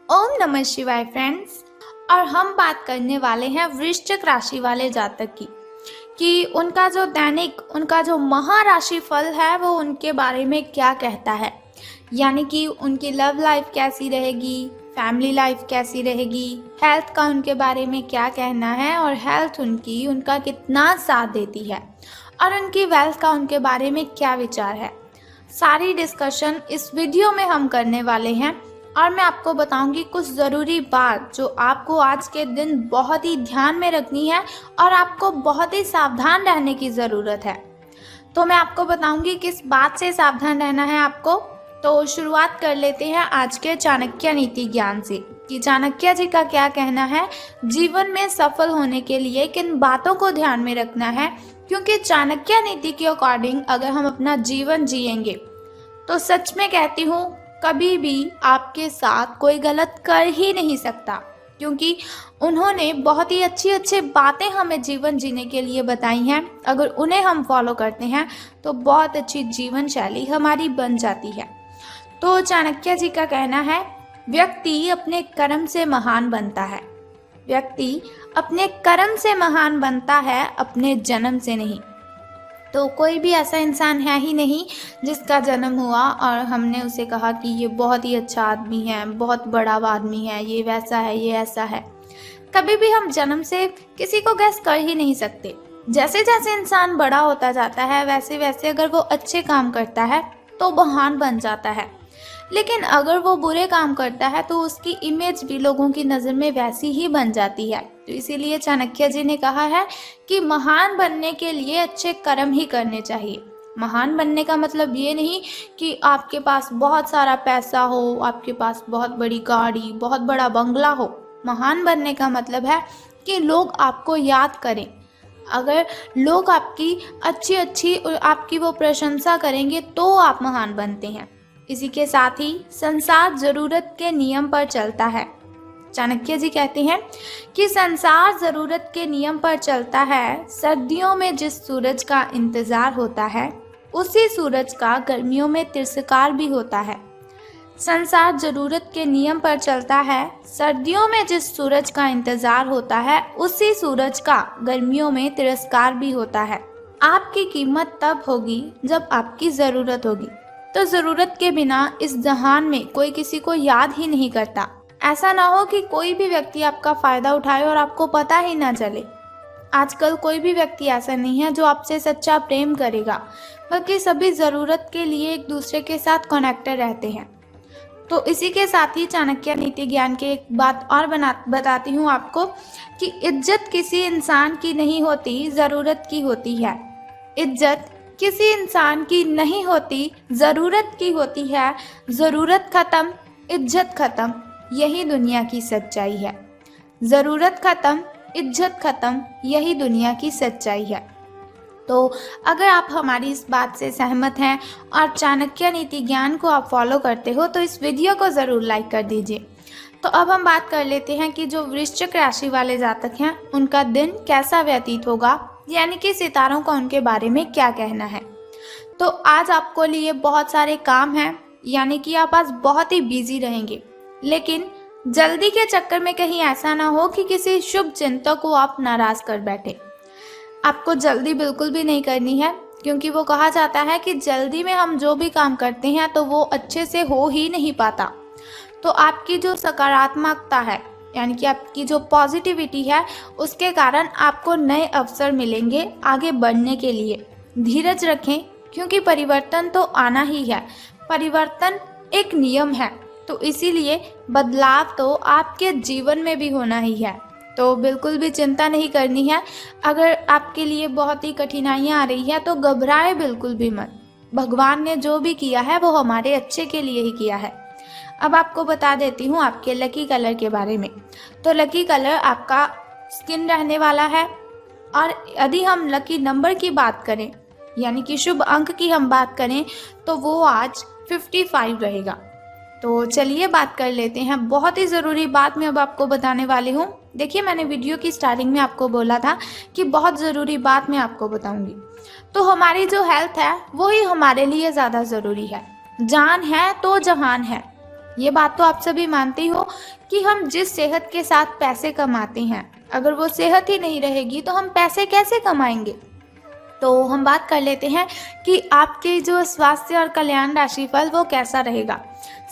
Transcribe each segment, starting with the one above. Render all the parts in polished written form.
ओम नमः शिवाय फ्रेंड्स। और हम बात करने वाले हैं वृश्चिक राशि वाले जातक की कि उनका जो दैनिक उनका जो महाराशि फल है वो उनके बारे में क्या कहता है। यानी कि उनकी लव लाइफ कैसी रहेगी, फैमिली लाइफ कैसी रहेगी, हेल्थ का उनके बारे में क्या कहना है और हेल्थ उनका कितना साथ देती है और उनकी वेल्थ का उनके बारे में क्या विचार है। सारी डिस्कशन इस वीडियो में हम करने वाले हैं और मैं आपको बताऊंगी कुछ ज़रूरी बात जो आपको आज के दिन बहुत ही ध्यान में रखनी है और आपको बहुत ही सावधान रहने की ज़रूरत है। तो मैं आपको बताऊंगी किस बात से सावधान रहना है आपको। तो शुरुआत कर लेते हैं आज के चाणक्य नीति ज्ञान से कि चाणक्य जी का क्या कहना है, जीवन में सफल होने के लिए किन बातों को ध्यान में रखना है। क्योंकि चाणक्य नीति के अकॉर्डिंग अगर हम अपना जीवन जिएंगे तो सच में कहती हूँ कभी भी आपके साथ कोई गलत कर ही नहीं सकता, क्योंकि उन्होंने बहुत ही अच्छी अच्छी बातें हमें जीवन जीने के लिए बताई हैं। अगर उन्हें हम फॉलो करते हैं तो बहुत अच्छी जीवन शैली हमारी बन जाती है। तो चाणक्य जी का कहना है, व्यक्ति अपने कर्म से महान बनता है। व्यक्ति अपने कर्म से महान बनता है, अपने जन्म से नहीं। तो कोई भी ऐसा इंसान है ही नहीं जिसका जन्म हुआ और हमने उसे कहा कि ये बहुत ही अच्छा आदमी है, बहुत बड़ा आदमी है, ये वैसा है, ये ऐसा है। कभी भी हम जन्म से किसी को गैस कर ही नहीं सकते। जैसे जैसे इंसान बड़ा होता जाता है वैसे वैसे अगर वो अच्छे काम करता है तो महान बन जाता है, लेकिन अगर वो बुरे काम करता है तो उसकी इमेज भी लोगों की नज़र में वैसी ही बन जाती है। तो इसीलिए चाणक्य जी ने कहा है कि महान बनने के लिए अच्छे कर्म ही करने चाहिए। महान बनने का मतलब ये नहीं कि आपके पास बहुत सारा पैसा हो, आपके पास बहुत बड़ी गाड़ी, बहुत बड़ा बंगला हो। महान बनने का मतलब है कि लोग आपको याद करें। अगर लोग आपकी अच्छी आपकी वो प्रशंसा करेंगे तो आप महान बनते हैं। इसी के साथ ही संसार जरूरत के नियम पर चलता है। चाणक्य जी कहते हैं कि संसार जरूरत के नियम पर चलता है। सर्दियों में जिस सूरज का इंतजार होता है उसी सूरज का गर्मियों में तिरस्कार भी होता है। संसार जरूरत के नियम पर चलता है। सर्दियों में जिस सूरज का इंतजार होता है उसी सूरज का गर्मियों में तिरस्कार भी होता है। आपकी कीमत तब होगी जब आपकी ज़रूरत होगी। तो ज़रूरत के बिना इस जहान में कोई किसी को याद ही नहीं करता। ऐसा ना हो कि कोई भी व्यक्ति आपका फ़ायदा उठाए और आपको पता ही ना चले। आजकल कोई भी व्यक्ति ऐसा नहीं है जो आपसे सच्चा प्रेम करेगा, बल्कि सभी ज़रूरत के लिए एक दूसरे के साथ कनेक्टेड रहते हैं। तो इसी के साथ ही चाणक्य नीति ज्ञान की एक बात और बताती हूँ आपको कि इज्जत किसी इंसान की नहीं होती, ज़रूरत की होती है। इज्जत किसी इंसान की नहीं होती, ज़रूरत की होती है। ज़रूरत ख़त्म, इज्जत ख़त्म, यही दुनिया की सच्चाई है। ज़रूरत ख़त्म, इज्जत ख़त्म, यही दुनिया की सच्चाई है। तो अगर आप हमारी इस बात से सहमत हैं और चाणक्य नीति ज्ञान को आप फॉलो करते हो तो इस वीडियो को ज़रूर लाइक कर दीजिए। तो अब हम बात कर लेते हैं कि जो वृश्चिक राशि वाले जातक हैं उनका दिन कैसा व्यतीत होगा, यानी कि सितारों का उनके बारे में क्या कहना है। तो आज आपको लिए बहुत सारे काम हैं, यानी कि आप आज बहुत ही बिजी रहेंगे, लेकिन जल्दी के चक्कर में कहीं ऐसा ना हो कि किसी शुभ चिंतक को आप नाराज़ कर बैठे। आपको जल्दी बिल्कुल भी नहीं करनी है, क्योंकि वो कहा जाता है कि जल्दी में हम जो भी काम करते हैं तो वो अच्छे से हो ही नहीं पाता। तो आपकी जो सकारात्मकता है, यानी कि आपकी जो पॉजिटिविटी है, उसके कारण आपको नए अवसर मिलेंगे आगे बढ़ने के लिए। धीरज रखें, क्योंकि परिवर्तन तो आना ही है। परिवर्तन एक नियम है, तो इसीलिए बदलाव तो आपके जीवन में भी होना ही है। तो बिल्कुल भी चिंता नहीं करनी है। अगर आपके लिए बहुत ही कठिनाइयाँ आ रही है तो घबराए बिल्कुल भी मत। भगवान ने जो भी किया है वो हमारे अच्छे के लिए ही किया है। अब आपको बता देती हूँ आपके लकी कलर के बारे में। तो लकी कलर आपका स्किन रहने वाला है। और यदि हम लकी नंबर की बात करें, यानी कि शुभ अंक की हम बात करें, तो वो आज 55 रहेगा। तो चलिए बात कर लेते हैं। बहुत ही ज़रूरी बात मैं अब आपको बताने वाली हूँ। देखिए, मैंने वीडियो की स्टार्टिंग में आपको बोला था कि बहुत ज़रूरी बात मैं आपको बताऊँगी। तो हमारी जो हेल्थ है वो ही हमारे लिए ज़्यादा ज़रूरी है। जान है तो जहान है, ये बात तो आप सभी मानते ही हो कि हम जिस सेहत के साथ पैसे कमाते हैं, अगर वो सेहत ही नहीं रहेगी तो हम पैसे कैसे कमाएंगे। तो हम बात कर लेते हैं कि आपके जो स्वास्थ्य और कल्याण राशिफल वो कैसा रहेगा।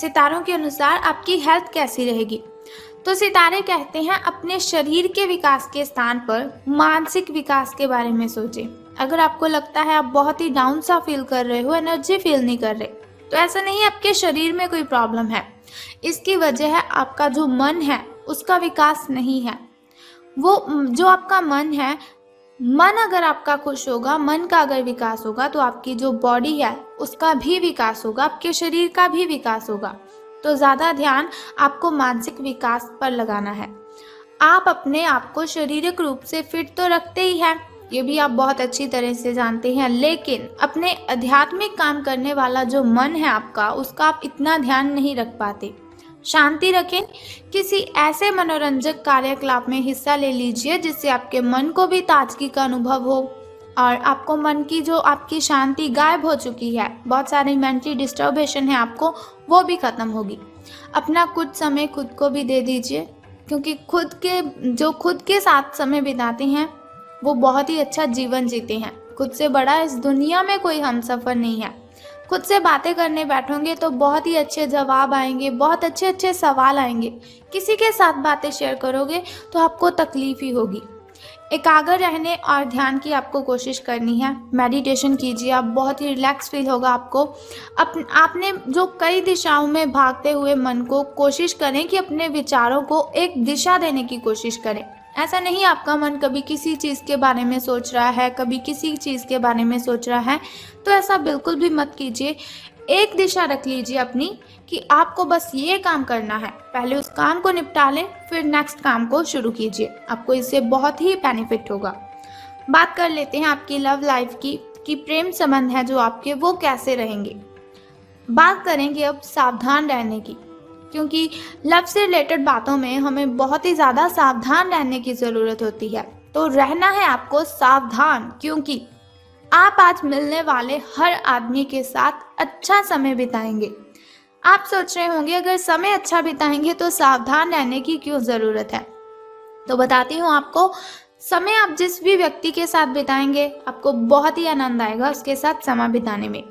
सितारों के अनुसार आपकी हेल्थ कैसी रहेगी। तो सितारे कहते हैं अपने शरीर के विकास के स्थान पर मानसिक विकास के बारे में सोचें। अगर आपको लगता है आप बहुत ही डाउन सा फील कर रहे हो, एनर्जी फील नहीं कर रहे, तो ऐसा नहीं, आपके शरीर में कोई प्रॉब्लम है। इसकी वजह है आपका जो मन है उसका विकास नहीं है। वो जो आपका मन है, मन अगर आपका खुश होगा, मन का अगर विकास होगा तो आपकी जो बॉडी है उसका भी विकास होगा, आपके शरीर का भी विकास होगा। तो ज़्यादा ध्यान आपको मानसिक विकास पर लगाना है। आप अपने आप को शारीरिक रूप से फिट तो रखते ही हैं, ये भी आप बहुत अच्छी तरह से जानते हैं, लेकिन अपने आध्यात्मिक काम करने वाला जो मन है आपका, उसका आप इतना ध्यान नहीं रख पाते। शांति रखें, किसी ऐसे मनोरंजक कार्यकलाप में हिस्सा ले लीजिए जिससे आपके मन को भी ताजगी का अनुभव हो और आपको मन की जो आपकी शांति गायब हो चुकी है, बहुत सारी मेंटली डिस्टर्बेशन है आपको, वो भी ख़त्म होगी। अपना कुछ समय खुद को भी दे दीजिए, क्योंकि खुद के साथ समय बिताते हैं वो बहुत ही अच्छा जीवन जीते हैं। खुद से बड़ा इस दुनिया में कोई हमसफ़र नहीं है। खुद से बातें करने बैठोगे तो बहुत ही अच्छे जवाब आएंगे, बहुत अच्छे अच्छे सवाल आएंगे। किसी के साथ बातें शेयर करोगे तो आपको तकलीफ ही होगी। एकाग्र रहने और ध्यान की आपको कोशिश करनी है। मेडिटेशन कीजिए, आप बहुत ही रिलैक्स फील होगा आपको। आपने जो कई दिशाओं में भागते हुए मन को कोशिश करें कि अपने विचारों को एक दिशा देने की कोशिश करें। ऐसा नहीं आपका मन कभी किसी चीज़ के बारे में सोच रहा है, कभी किसी चीज़ के बारे में सोच रहा है, तो ऐसा बिल्कुल भी मत कीजिए। एक दिशा रख लीजिए अपनी कि आपको बस ये काम करना है, पहले उस काम को निपटा लें, फिर नेक्स्ट काम को शुरू कीजिए। आपको इससे बहुत ही बेनिफिट होगा। बात कर लेते हैं आपकी लव लाइफ की कि प्रेम संबंध है जो आपके, वो कैसे रहेंगे। बात करेंगे अब सावधान रहने की, क्योंकि लव से रिलेटेड बातों में हमें बहुत ही ज़्यादा सावधान रहने की ज़रूरत होती है। तो रहना है आपको सावधान, क्योंकि आप आज मिलने वाले हर आदमी के साथ अच्छा समय बिताएंगे। आप सोच रहे होंगे अगर समय अच्छा बिताएंगे तो सावधान रहने की क्यों ज़रूरत है। तो बताती हूँ आपको, समय आप जिस भी व्यक्ति के साथ बिताएंगे आपको बहुत ही आनंद आएगा उसके साथ समय बिताने में।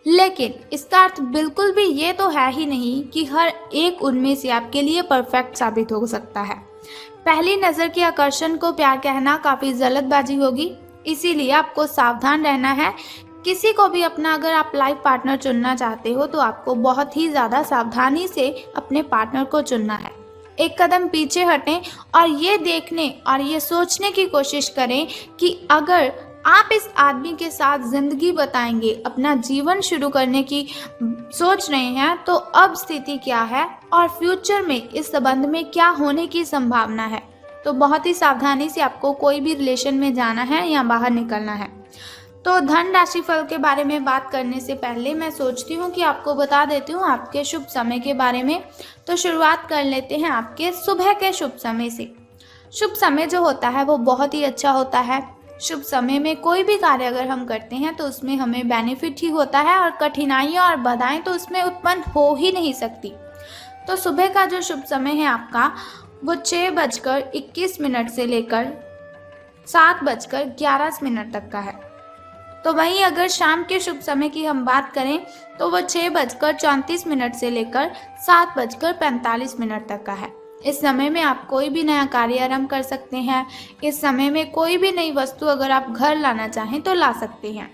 लेकिन इसका अर्थ बिल्कुल भी ये तो है ही नहीं कि हर एक उनमें से आपके लिए परफेक्ट साबित हो सकता है। पहली नज़र के आकर्षण को प्यार कहना काफ़ी जल्दबाजी होगी, इसीलिए आपको सावधान रहना है। किसी को भी अपना अगर आप लाइफ पार्टनर चुनना चाहते हो तो आपको बहुत ही ज़्यादा सावधानी से अपने पार्टनर को चुनना है। एक कदम पीछे हटें और ये देखने और ये सोचने की कोशिश करें कि अगर आप इस आदमी के साथ ज़िंदगी बताएंगे, अपना जीवन शुरू करने की सोच रहे हैं, तो अब स्थिति क्या है और फ्यूचर में इस संबंध में क्या होने की संभावना है। तो बहुत ही सावधानी से आपको कोई भी रिलेशन में जाना है या बाहर निकलना है। तो धन राशिफल के बारे में बात करने से पहले मैं सोचती हूँ कि आपको बता देती हूँ आपके शुभ समय के बारे में। तो शुरुआत कर लेते हैं आपके सुबह के शुभ समय से। शुभ समय जो होता है वो बहुत ही अच्छा होता है। शुभ समय में कोई भी कार्य अगर हम करते हैं तो उसमें हमें बेनिफिट ही होता है और कठिनाइयाँ और बाधाएं तो उसमें उत्पन्न हो ही नहीं सकती। तो सुबह का जो शुभ समय है आपका वो 6:21 से लेकर 7:11 तक का है। तो वहीं अगर शाम के शुभ समय की हम बात करें तो वो 6:34 से लेकर 7:45 तक का है। इस समय में आप कोई भी नया कार्य आरंभ कर सकते हैं। इस समय में कोई भी नई वस्तु अगर आप घर लाना चाहें तो ला सकते हैं।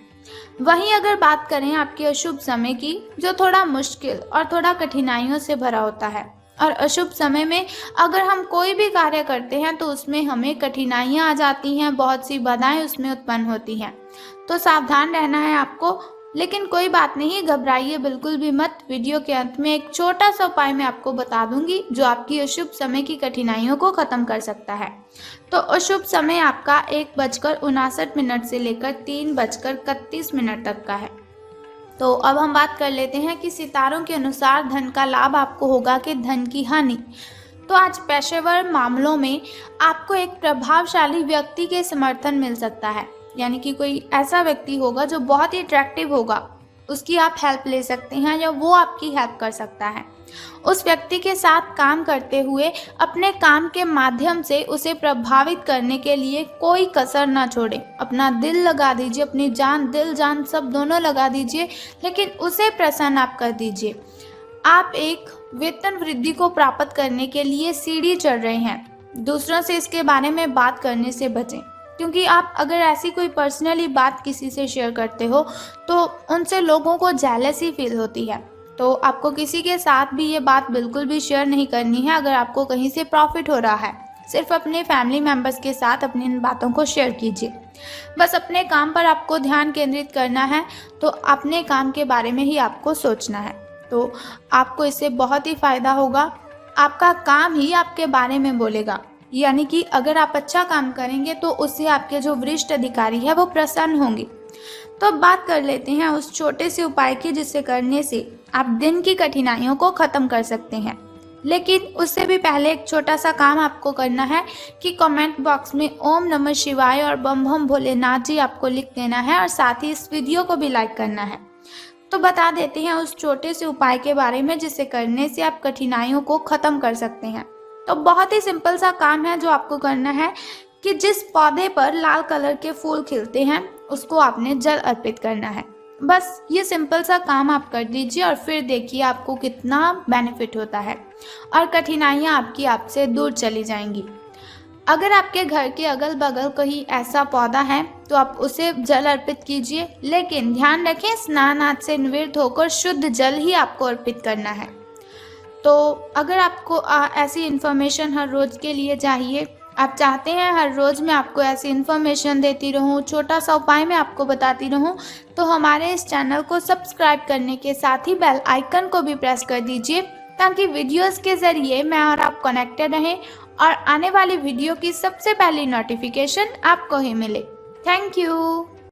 वहीं अगर बात करें आपके अशुभ समय की, जो थोड़ा मुश्किल और थोड़ा कठिनाइयों से भरा होता है, और अशुभ समय में अगर हम कोई भी कार्य करते हैं तो उसमें हमें कठिनाइयाँ आ जाती हैं, बहुत सी बाधाएं उसमें उत्पन्न होती हैं। तो सावधान रहना है आपको, लेकिन कोई बात नहीं, घबराइए बिल्कुल भी मत। वीडियो के अंत में एक छोटा सा उपाय मैं आपको बता दूंगी जो आपकी अशुभ समय की कठिनाइयों को ख़त्म कर सकता है। तो अशुभ समय आपका 1:59 से लेकर 3:31 तक का है। तो अब हम बात कर लेते हैं कि सितारों के अनुसार धन का लाभ आपको होगा कि धन की हानि। तो आज पेशेवर मामलों में आपको एक प्रभावशाली व्यक्ति के समर्थन मिल सकता है, यानी कि कोई ऐसा व्यक्ति होगा जो बहुत ही अट्रैक्टिव होगा, उसकी आप हेल्प ले सकते हैं या वो आपकी हेल्प कर सकता है। उस व्यक्ति के साथ काम करते हुए अपने काम के माध्यम से उसे प्रभावित करने के लिए कोई कसर ना छोड़ें। अपना दिल लगा दीजिए, अपनी जान, दिल जान सब दोनों लगा दीजिए, लेकिन उसे प्रसन्न आप कर दीजिए। आप एक वेतन वृद्धि को प्राप्त करने के लिए सीढ़ी चढ़ रहे हैं। दूसरों से इसके बारे में बात करने से बचें, क्योंकि आप अगर ऐसी कोई पर्सनली बात किसी से शेयर करते हो तो उनसे लोगों को जेलसी फील होती है। तो आपको किसी के साथ भी ये बात बिल्कुल भी शेयर नहीं करनी है अगर आपको कहीं से प्रॉफिट हो रहा है। सिर्फ अपने फैमिली मेम्बर्स के साथ अपनी इन बातों को शेयर कीजिए। बस अपने काम पर आपको ध्यान केंद्रित करना है, तो अपने काम के बारे में ही आपको सोचना है, तो आपको इससे बहुत ही फ़ायदा होगा। आपका काम ही आपके बारे में बोलेगा, यानी कि अगर आप अच्छा काम करेंगे तो उससे आपके जो वरिष्ठ अधिकारी है वो प्रसन्न होंगे। तो अब बात कर लेते हैं उस छोटे से उपाय की जिसे करने से आप दिन की कठिनाइयों को ख़त्म कर सकते हैं। लेकिन उससे भी पहले एक छोटा सा काम आपको करना है कि कमेंट बॉक्स में ओम नमः शिवाय और बम बम भोलेनाथ जी आपको लिख देना है, और साथ ही इस वीडियो को भी लाइक करना है। तो बता देते हैं उस छोटे से उपाय के बारे में जिसे करने से आप कठिनाइयों को ख़त्म कर सकते हैं। तो बहुत ही सिंपल सा काम है जो आपको करना है कि जिस पौधे पर लाल कलर के फूल खिलते हैं उसको आपने जल अर्पित करना है। बस ये सिंपल सा काम आप कर दीजिए और फिर देखिए आपको कितना बेनिफिट होता है और कठिनाइयाँ आपकी आपसे दूर चली जाएंगी। अगर आपके घर के अगल बगल कहीं ऐसा पौधा है तो आप उसे जल अर्पित कीजिए, लेकिन ध्यान रखें स्नान आदि से निवृत्त होकर शुद्ध जल ही आपको अर्पित करना है। तो अगर आपको ऐसी इन्फॉर्मेशन हर रोज़ के लिए चाहिए, आप चाहते हैं हर रोज़ मैं आपको ऐसी इन्फॉर्मेशन देती रहूं, छोटा सा उपाय मैं आपको बताती रहूं, तो हमारे इस चैनल को सब्सक्राइब करने के साथ ही बेल आइकन को भी प्रेस कर दीजिए, ताकि वीडियोस के ज़रिए मैं और आप कनेक्टेड रहें और आने वाली वीडियो की सबसे पहली नोटिफिकेशन आपको ही मिले। Thank you.